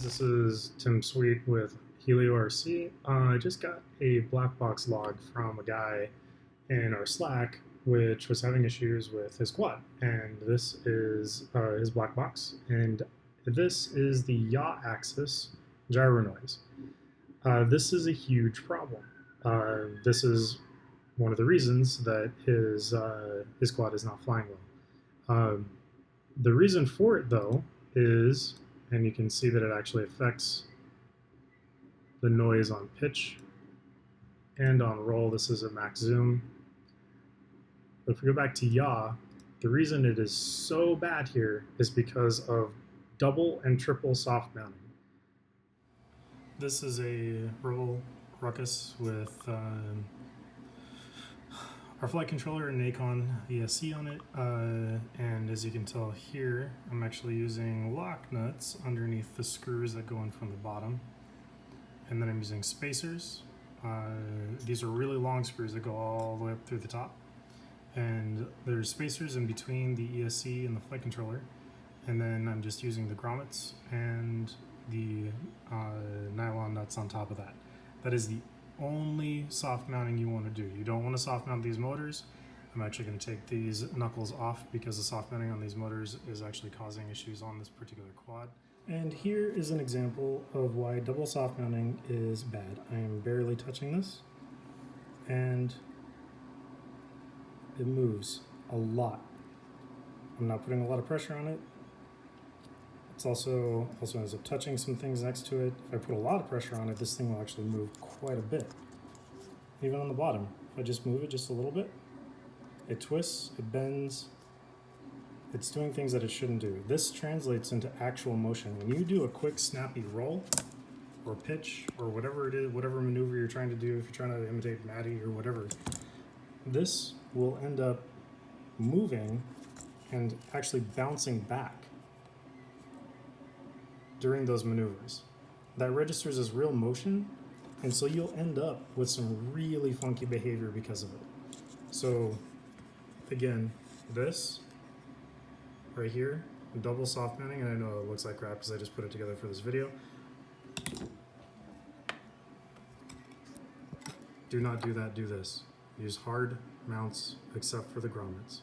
guys, this is Tim Sweet with Helio RC. I just got a black box log from a guy in our Slack which was having issues with his quad, and this is his black box, and this is the yaw axis gyro noise. This is a huge problem. This is one of the reasons that his quad is not flying well. The reason for it, though, is, and you can see that it actually affects the noise on pitch and on roll. This is a max zoom. But if we go back to yaw, the reason it is so bad here is because of double and triple soft mounting. This is a Rebel Ruckus with our flight controller and Nikon ESC on it, and as you can tell here, I'm actually using lock nuts underneath the screws that go in from the bottom, and then I'm using spacers. These are really long screws that go all the way up through the top, and there's spacers in between the ESC and the flight controller, and then I'm just using the grommets and the nylon nuts on top of that. That is the only soft mounting you want to do. You don't want to soft mount these motors. I'm actually going to take these knuckles off because the soft mounting on these motors is actually causing issues on this particular quad. And here is an example of why double soft mounting is bad. I am barely touching this, and it moves a lot. I'm not putting a lot of pressure on it. It's also ends up touching some things next to it. If I put a lot of pressure on it, this thing will actually move quite a bit. Even on the bottom, if I just move it just a little bit, it twists, it bends, it's doing things that it shouldn't do. This translates into actual motion. When you do a quick snappy roll or pitch or whatever it is, whatever maneuver you're trying to do, if you're trying to imitate Maddie or whatever, this will end up moving and actually bouncing back during those maneuvers. That registers as real motion, and so you'll end up with some really funky behavior because of it. So again, this right here, double soft mounting, and I know it looks like crap because I just put it together for this video. Do not do that, do this. Use hard mounts except for the grommets.